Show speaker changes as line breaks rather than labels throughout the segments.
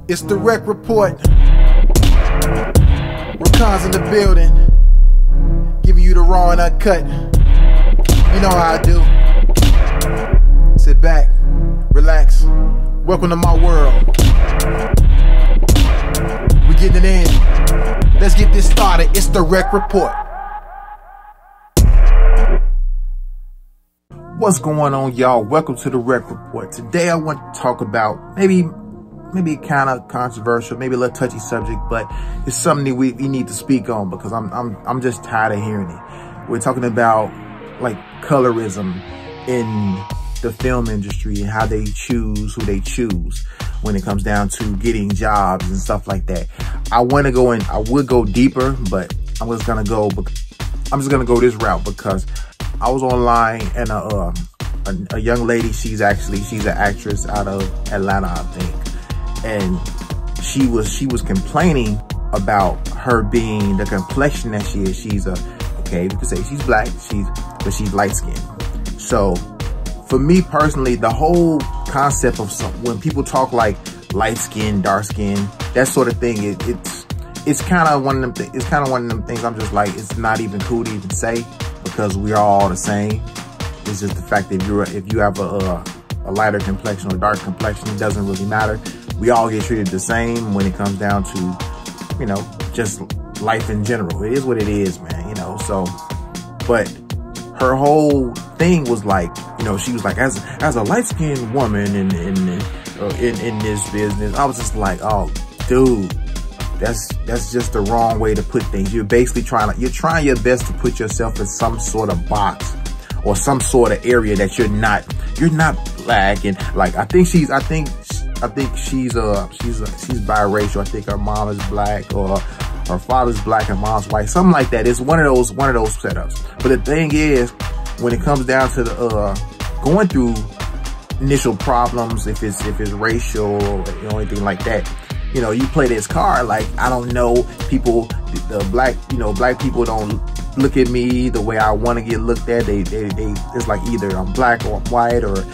It's the Rec Report. Racon's in the building, giving you the raw and uncut. You know how I do. Sit back, relax. Welcome to my world. We getting it in. Let's get this started. It's the Rec Report. What's going on, y'all? Welcome to the Rec Report. Today I want to talk about maybe kind of controversial, maybe a little touchy subject, but it's something that we need to speak on because I'm just tired of hearing it. We're talking about like colorism in the film industry and how they choose who they choose when it comes down to getting jobs and stuff like that. I want to go in, I would go deeper, but I'm just gonna go this route because I was online and a young lady, she's an actress out of Atlanta, I think. And she was complaining about her being the complexion that she is. She's okay, you could say she's black, but she's light skinned. So for me personally, the whole concept of when people talk like light skin, dark skin, that sort of thing, it's kind of one of them. It's kind of one of them things. I'm just like, it's not even cool to even say because we are all the same. It's just the fact that if you have a lighter complexion or dark complexion, it doesn't really matter. We all get treated the same when it comes down to, you know, just life in general. It is what it is, man, you know. So, but her whole thing was like, you know, she was like, as a light-skinned woman in this business, I was just like, oh, dude, that's just the wrong way to put things. You're basically trying your best to put yourself in some sort of box or some sort of area that you're not black. And like, I think she's biracial. I think her mom is black or her father's black and mom's white, something like that. It's one of those setups. But the thing is, when it comes down to the going through initial problems, if it's racial or, you know, anything like that, you know, you play this card like, I don't know, black people don't look at me the way I want to get looked at. They it's like either I'm black or I'm white, or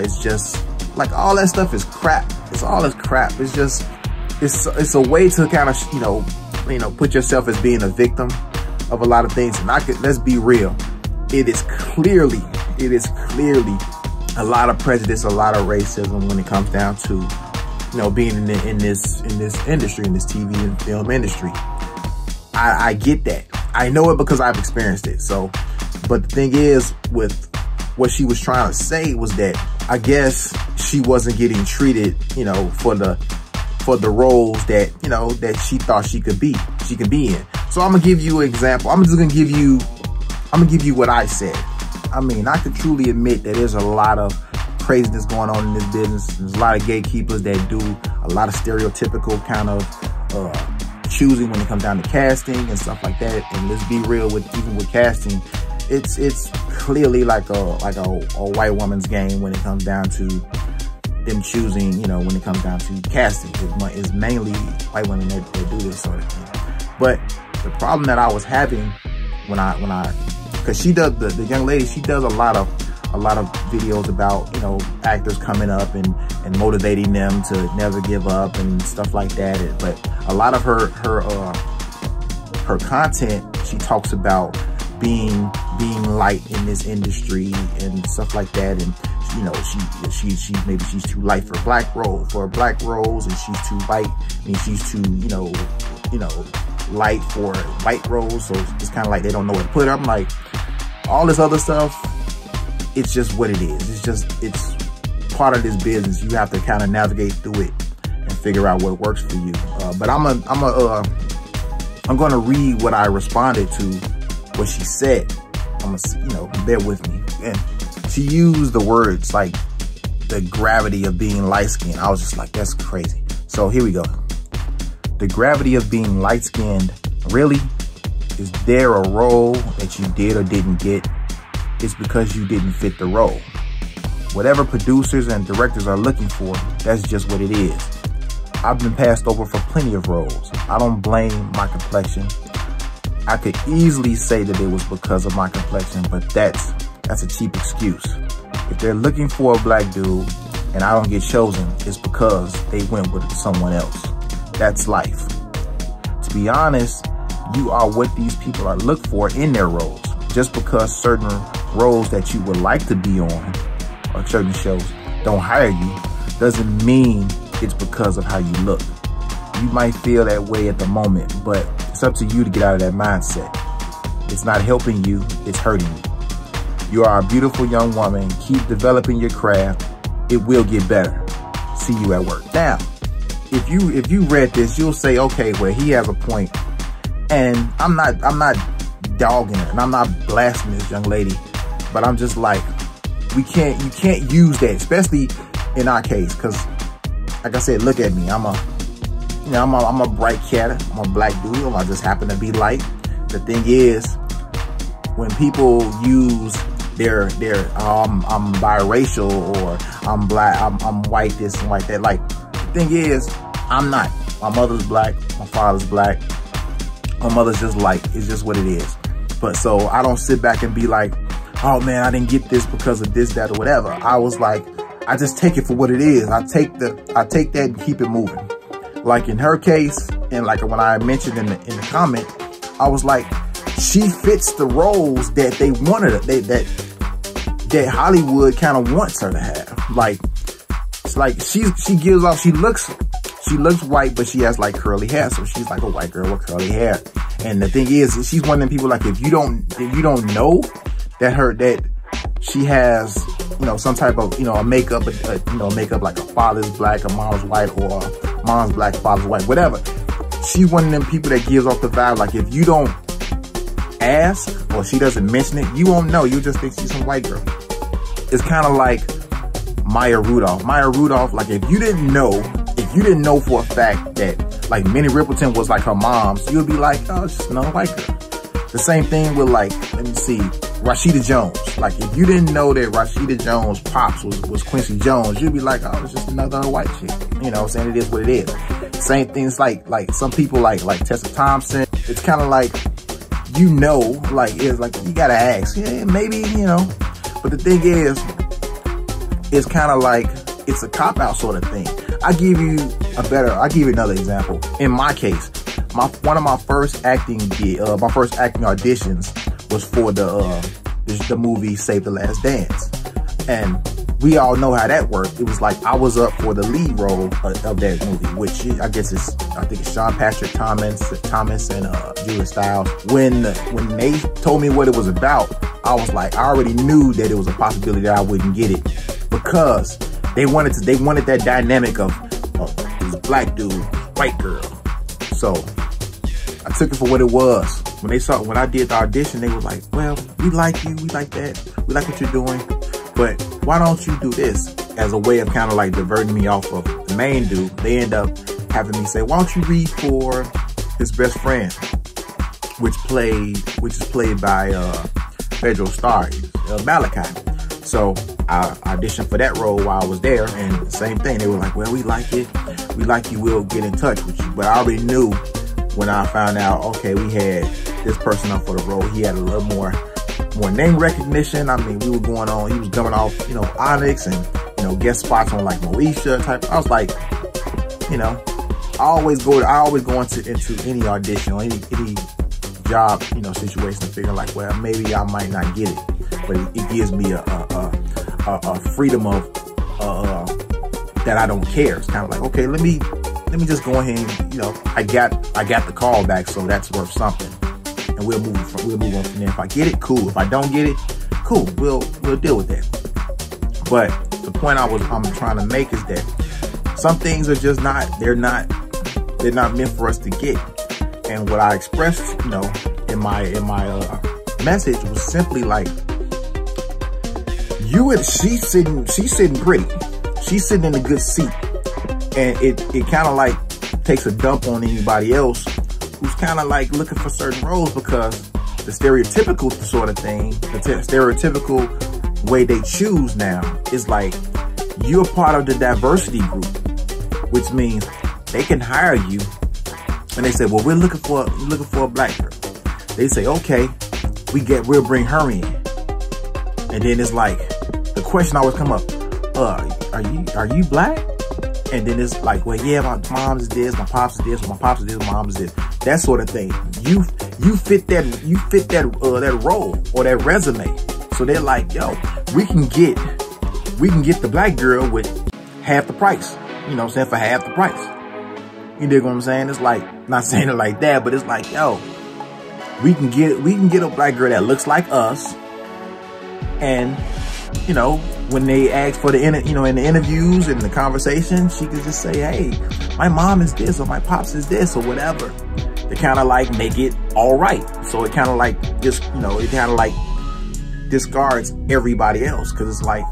it's just like all that stuff is crap. It's all this crap. It's just it's a way to kind of you know put yourself as being a victim of a lot of things. And let's be real, it is clearly a lot of prejudice, a lot of racism when it comes down to, you know, being in this industry, in this TV and film industry. I get that. I know it because I've experienced it. So, but the thing is, with what she was trying to say was that I guess she wasn't getting treated, you know, for the roles that, you know, that she thought she could be in. So I'm gonna give you an example. I'm gonna give you what I said. I mean, I could truly admit that there's a lot of craziness going on in this business. There's a lot of gatekeepers that do a lot of stereotypical kind of choosing when it comes down to casting and stuff like that. And let's be real, even with casting, it's clearly like a white woman's game when it comes down to them choosing, you know, when it comes down to casting. It's mainly white women that do this sort of thing. But the problem that I was having because she does, the young lady, she does a lot of videos about, you know, actors coming up and motivating them to never give up and stuff like that. But a lot of her content, she talks about being light in this industry and stuff like that. And you know, maybe she's too light for black roles, and she's too light. I mean, she's too, you know, light for white roles. So it's kind of like they don't know where to put her. I'm like, all this other stuff, it's just what it is. It's part of this business. You have to kind of navigate through it and figure out what works for you. But I'm gonna read what I responded to what she said. You know, bear with me. And she used the words like the gravity of being light skinned. I was just like, that's crazy. So here we go. The gravity of being light skinned, really? Is there a role that you did or didn't get? It's because you didn't fit the role. Whatever producers and directors are looking for, that's just what it is. I've been passed over for plenty of roles. I don't blame my complexion. I could easily say that it was because of my complexion, but that's a cheap excuse. If they're looking for a black dude and I don't get chosen, it's because they went with someone else. That's life. To be honest, you are what these people are looked for in their roles. Just because certain roles that you would like to be on or certain shows don't hire you doesn't mean it's because of how you look. You might feel that way at the moment, but it's up to you to get out of that mindset. It's not helping you, it's hurting you. You are a beautiful young woman. Keep developing your craft. It will get better. See you at work. Now, if you read this, you'll say, okay, well, he has a point. And I'm not dogging her, and I'm not blasting this young lady, but I'm just like, you can't use that, especially in our case, because like I said, look at me. I'm a bright cat. I'm a black dude. I just happen to be light. The thing is, when people use their I'm biracial, or I'm black, I'm white this and white that. Like, the thing is, I'm not. My mother's black, my father's black, my mother's just like, it's just what it is. But so I don't sit back and be like, oh man, I didn't get this because of this, that, or whatever. I was like, I just take it for what it is. I take that and keep it moving. Like in her case, and like when I mentioned in the comment, I was like, she fits the roles that they wanted her, that Hollywood kind of wants her to have. Like, it's like she gives off, she looks white, but she has like curly hair, so she's like a white girl with curly hair. And the thing is, she's one of them people, like, if you don't know that she has, you know, some type of, you know, a makeup like a father's black, a mom's white, or a mom's black, father's white, whatever. She's one of them people that gives off the vibe, like, if you don't ask or she doesn't mention it, you won't know. You just think she's some white girl. It's kind of like Maya Rudolph. Maya Rudolph, like, if you didn't know for a fact that, like, Minnie Riperton was like her mom's, you'd be like, oh, it's just another white girl. The same thing with, like, let me see, Rashida Jones. Like, if you didn't know that Rashida Jones' pops was Quincy Jones, you'd be like, oh, it's just another white chick. You know what I'm saying? It is what it is. Same things like some people like Tessa Thompson. It's kind of like, you know, like, it's like, you gotta ask. Yeah, maybe, you know. But the thing is, it's kind of like, it's a cop-out sort of thing. I'll give you another example. In my case, one of my first acting auditions was for the movie Save the Last Dance. And we all know how that worked. It was like, I was up for the lead role of that movie, which I think it's Sean Patrick Thomas and Julia Stiles. When they told me what it was about, I was like, I already knew that it was a possibility that I wouldn't get it, because they wanted that dynamic of this black dude, white girl. So I took it for what it was. When I did the audition, they were like, well, we like you, we like that, we like what you're doing, but why don't you do this? As a way of kind of like diverting me off of the main dude, they end up having me say, why don't you read for his best friend, which is played by Federal Star, Malachi. So I auditioned for that role while I was there, and the same thing. They were like, well, we like it. We like you. We'll get in touch with you. But I already knew when I found out, okay, we had this person up for the role. He had a little more name recognition. I mean, he was coming off, you know, Onyx and, you know, guest spots on like Moesha type. I was like, you know, I always go into any audition or any job, you know, situation and figure like, well, maybe I might not get it, but it gives me a freedom of that I don't care. It's kind of like, okay, let me just go ahead and, you know, I got the call back, so that's worth something, and we'll move on from there. If I get it, cool. If I don't get it, cool. We'll deal with that. But the point I'm trying to make is that some things are just they're not meant for us to get. And what I expressed, you know, in my message was simply like, she's sitting pretty. She's sitting in a good seat. And it kind of like takes a dump on anybody else who's kind of like looking for certain roles, because the stereotypical sort of thing, the stereotypical way they choose now is like, you're part of the diversity group, which means they can hire you. And they say, well, we're looking for a black girl. They say, okay, we'll bring her in. And then it's like, the question always come up, are you black? And then it's like, well, yeah, my mom's is this, my pops is this, my pops is this, my mom's is this. That sort of thing. You fit that role or that resume. So they're like, yo, we can get the black girl with half the price. You know what I'm saying? For half the price. You dig what I'm saying? It's like, not saying it like that, but it's like, yo, we can get a black girl that looks like us. And, you know, when they ask for in the interviews and the conversation, she could just say, hey, my mom is this or my pops is this or whatever. They kind of like make it all right. So it kind of like just, you know, it kind of like discards everybody else. Cause it's like,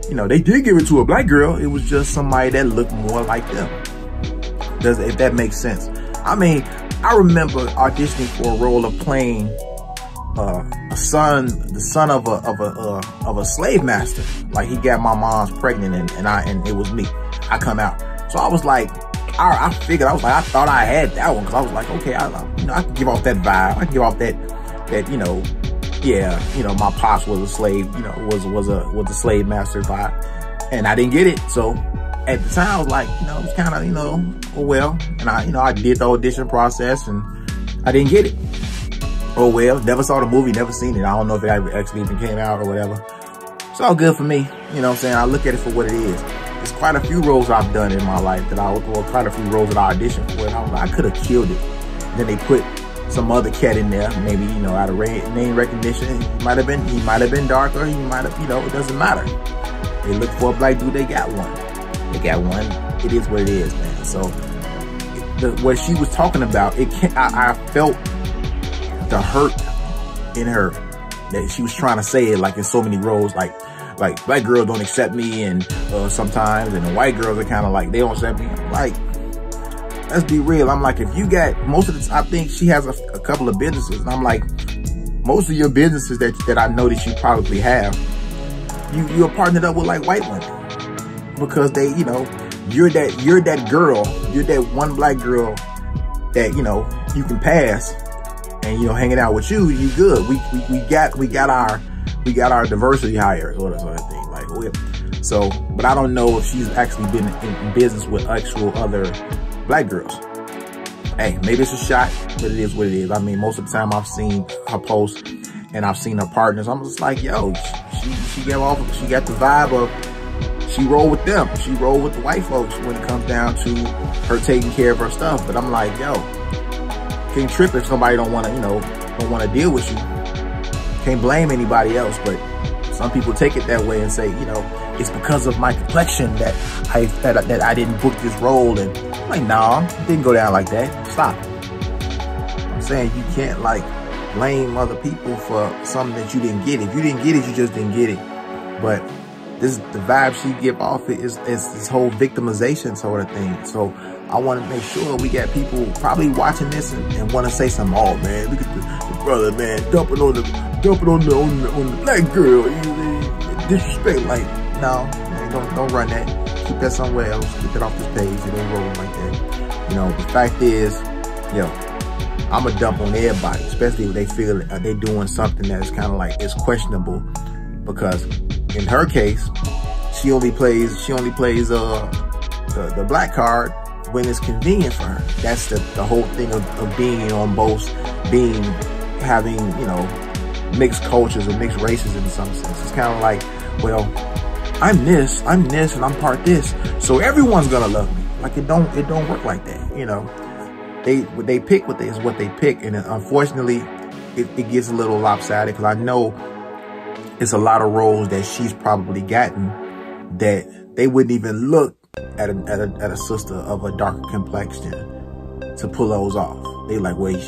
you know, they did give it to a black girl. It was just somebody that looked more like them. If that makes sense. I mean, I remember auditioning for a role of playing the son of a slave master. Like he got my mom's pregnant and it was me. I come out. So I was like, I figured, I thought I had that one. Cause I was like, okay, I can give off that vibe. I can give off that, you know, yeah, you know, my pops was a slave, you know, was a slave master vibe. And I didn't get it. So at the time I was like, you know, it was kind of, you know, oh well. And I did the audition process and I didn't get it. Oh well, never saw the movie, never seen it. I don't know if it actually even came out or whatever. It's all good for me. You know what I'm saying? I look at it for what it is. There's quite a few roles I've done in my life quite a few roles that I auditioned for. And I was like, I could have killed it. Then they put some other cat in there, maybe, you know, out of name recognition. He might have been darker. He might have, you know, it doesn't matter. They look for a black dude, they got one. They got one. It is what it is, man. So what she was talking about, I felt the hurt in her that she was trying to say it like in so many roles, like black girls don't accept me and sometimes, and the white girls are kind of like, they don't accept me. Like, let's be real. I'm like, if you got most of the, I think she has a couple of businesses, and I'm like, most of your businesses that I know that you probably have, you're partnered up with like white women because they, you know, you're that girl, you're that one black girl that, you know, you can pass. And, you know, hanging out with you good. We got our diversity hires or sort of thing. Like, so, but I don't know if she's actually been in business with actual other black girls. Hey, maybe it's a shot, but it is what it is. I mean, most of the time I've seen her posts and I've seen her partners. I'm just like, yo, she got the vibe of, she roll with them. She roll with the white folks when it comes down to her taking care of her stuff. But I'm like, yo, can't trip if somebody don't want to deal with you. Can't blame anybody else, but some people take it that way and say, you know, it's because of my complexion that I didn't book this role. And I'm like, nah, it didn't go down like that. Stop. I'm saying you can't like blame other people for something that you didn't get. If you didn't get it, you just didn't get it. But the vibe she give off is this whole victimization sort of thing. So I want to make sure we got people probably watching this and want to say something. Oh man, look at the brother, man, dumping on the black girl, disrespect. Like, no, man, don't run that. Keep that somewhere else. Keep it off this page. It ain't rolling like that. You know, the fact is, yo, I'm a dump on everybody, especially if they feel they doing something that is kind of like it's questionable. Because in her case, she only plays the black card when it's convenient for her. That's the whole thing of being on both, having, you know, mixed cultures or mixed races in some sense. It's kind of like, well, I'm this, and I'm part this, so everyone's gonna love me. Like, it don't work like that, you know. They pick what they pick, and unfortunately, it gets a little lopsided, because I know it's a lot of roles that she's probably gotten that they wouldn't even look at a sister of a darker complexion to pull those off. They like, well,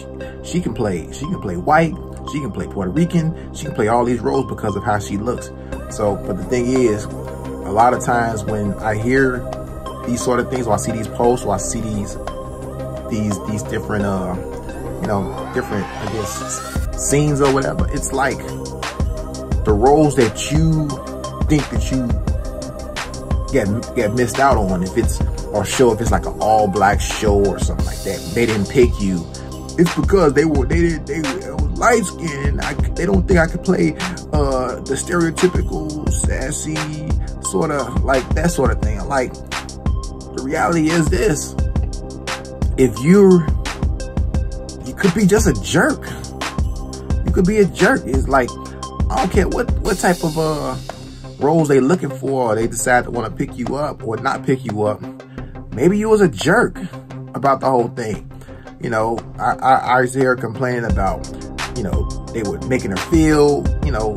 she can play white, she can play Puerto Rican, she can play all these roles because of how she looks. So, but the thing is, a lot of times when I hear these sort of things, or I see these posts, or I see these different, you know, different, I guess, scenes or whatever, it's like the roles that you think that you get missed out on, if it's like an all black show or something like that, they didn't pick you, it's because they were light skinned. They don't think I could play the stereotypical sassy sort of like that sort of thing. Like, the reality is this: if you could be just a jerk. You could be a jerk. It's like, I don't care what type of roles they looking for, or they decide to want to pick you up or not pick you up. Maybe you was a jerk about the whole thing. You know, I was here complaining about, you know, they were making her feel, you know,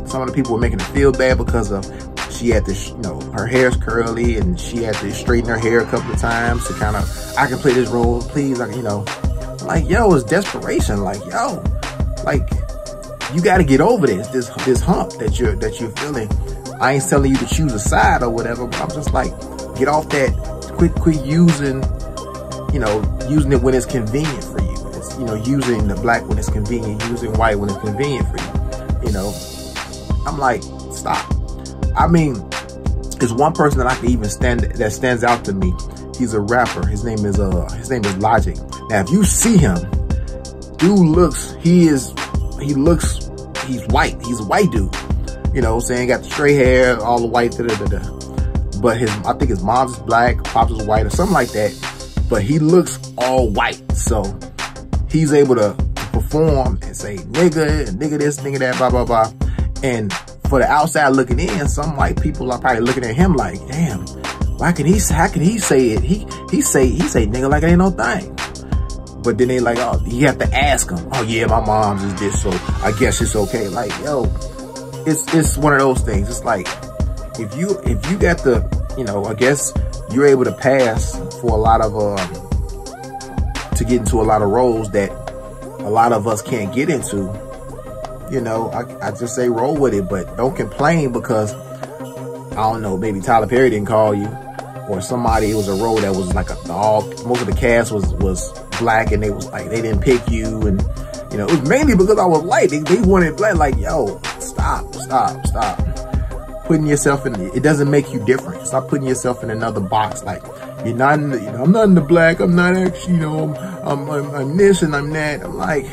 some of the people were making her feel bad because of, she had this, you know, her hair's curly and she had to straighten her hair a couple of times to kind of, I can play this role, please, like, you know. Like, yo, it's desperation. Like, yo, like, you got to get over this hump that you're feeling. I ain't telling you to choose a side or whatever, but I'm just like, get off that, quit using, you know, using it when it's convenient for you. It's, you know, using the black when it's convenient, using white when it's convenient for you. You know, I'm like, stop. I mean, there's one person that I can even that stands out to me. He's a rapper. His name is Logic. Now, if you see him, dude looks, he's white. He's a white dude. You know what I'm saying? Got the straight hair, all the white, But I think his mom's black, pops is white or something like that. But he looks all white. So he's able to perform and say nigga, and nigga this, nigga that, blah, blah, blah. And for the outside looking in, some white people are probably looking at him like, damn, how can he say it? He say nigga like it ain't no thing. But then they like, oh, you have to ask him. Oh yeah, my mom's is this, so I guess it's okay. Like, yo, it's one of those things. It's like, if you got the, you know, I guess you're able to pass for a lot of to get into a lot of roles that a lot of us can't get into. You know, I just say roll with it, but don't complain because, I don't know, maybe Tyler Perry didn't call you, or somebody, it was a role that was like most of the cast was black, and they was like, they didn't pick you, and, you know, it was mainly because I was white. They wanted black. Like, yo, stop putting yourself in, it doesn't make you different. Stop putting yourself in another box. Like, you're not in the, you know, I'm not in the black, I'm not actually, you know, I'm this and I'm that. I'm like,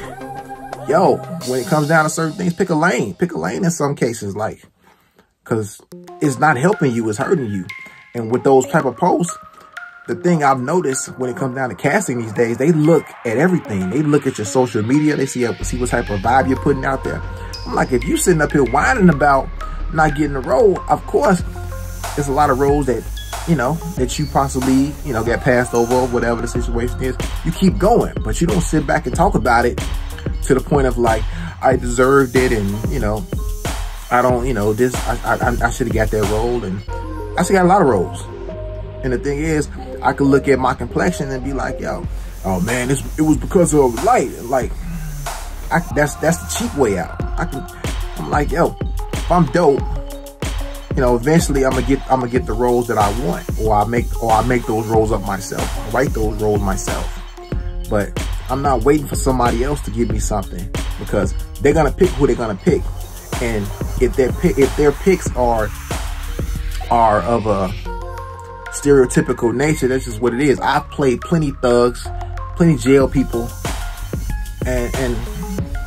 yo, when it comes down to certain things, pick a lane in some cases, like, because it's not helping you, it's hurting you. And with those type of posts, the thing I've noticed when it comes down to casting these days, they look at everything. They look at your social media, they see what type of vibe you're putting out there. I'm like, if you sitting up here whining about not getting a role, of course, there's a lot of roles that, you know, that you possibly, you know, get passed over, or whatever the situation is. You keep going, but you don't sit back and talk about it to the point of like, I deserved it, and, you know, I don't, you know, this, I should have got that role, and I should got a lot of roles. And the thing is, I could look at my complexion and be like, yo, oh man, it was because of light. Like, that's the cheap way out. I'm like, yo, if I'm dope, you know, eventually I'm gonna get the roles that I want, or I make those roles up myself. I write those roles myself. But I'm not waiting for somebody else to give me something, because they're gonna pick who they're gonna pick. And if their picks are of a stereotypical nature, that's just what it is. I've played plenty thugs, plenty jail people, and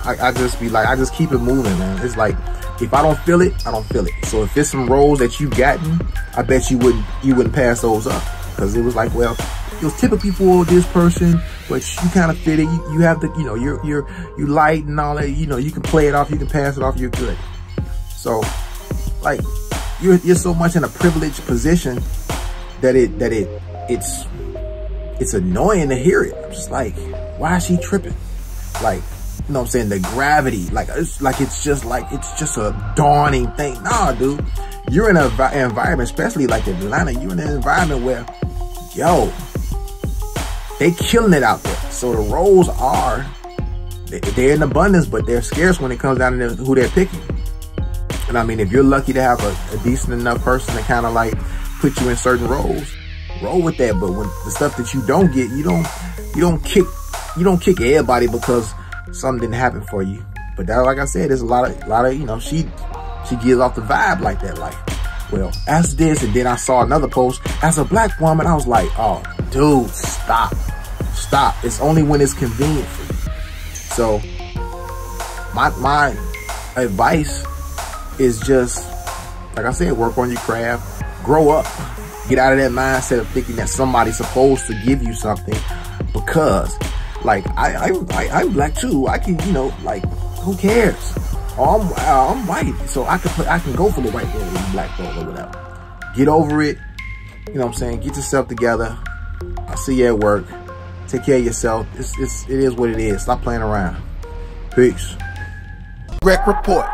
I just be like, I just keep it moving, man. It's like, if I don't feel it, I don't feel it. So if there's some roles that you've gotten, I bet you wouldn't pass those up, because it was like, well, it was typically for this person, but you kind of fit it. You have the, you know, you light and all that. You know, you can play it off, you can pass it off. You're good. So, like, you're so much in a privileged position that it's annoying to hear it. I'm just like, why is she tripping? Like, you know what I'm saying? The gravity, it's just a dawning thing. Nah, dude, you're in an environment, especially like Atlanta, you're in an environment where, yo, they killing it out there. So the roles they're in abundance, but they're scarce when it comes down to who they're picking. And I mean, if you're lucky to have a decent enough person to kind of like put you in certain roles, roll with that. But when the stuff that you don't get, you don't kick everybody because something didn't happen for you. But that, like I said, there's a lot of, you know, she gives off the vibe like that. Like, well, as this, and then I saw another post as a black woman. I was like, oh, dude, stop. It's only when it's convenient for you. So my advice is just, Like I said, work on your craft, grow up, get out of that mindset of thinking that somebody's supposed to give you something, because like I'm black too. I can, you know, like, who cares? Oh, I'm white, so I can go for the white girl or the black girl or whatever. Get over it. You know what I'm saying? Get yourself together. I'll see you at work. Take care of yourself. It is what it is. Stop playing around. Peace.
Rec Report.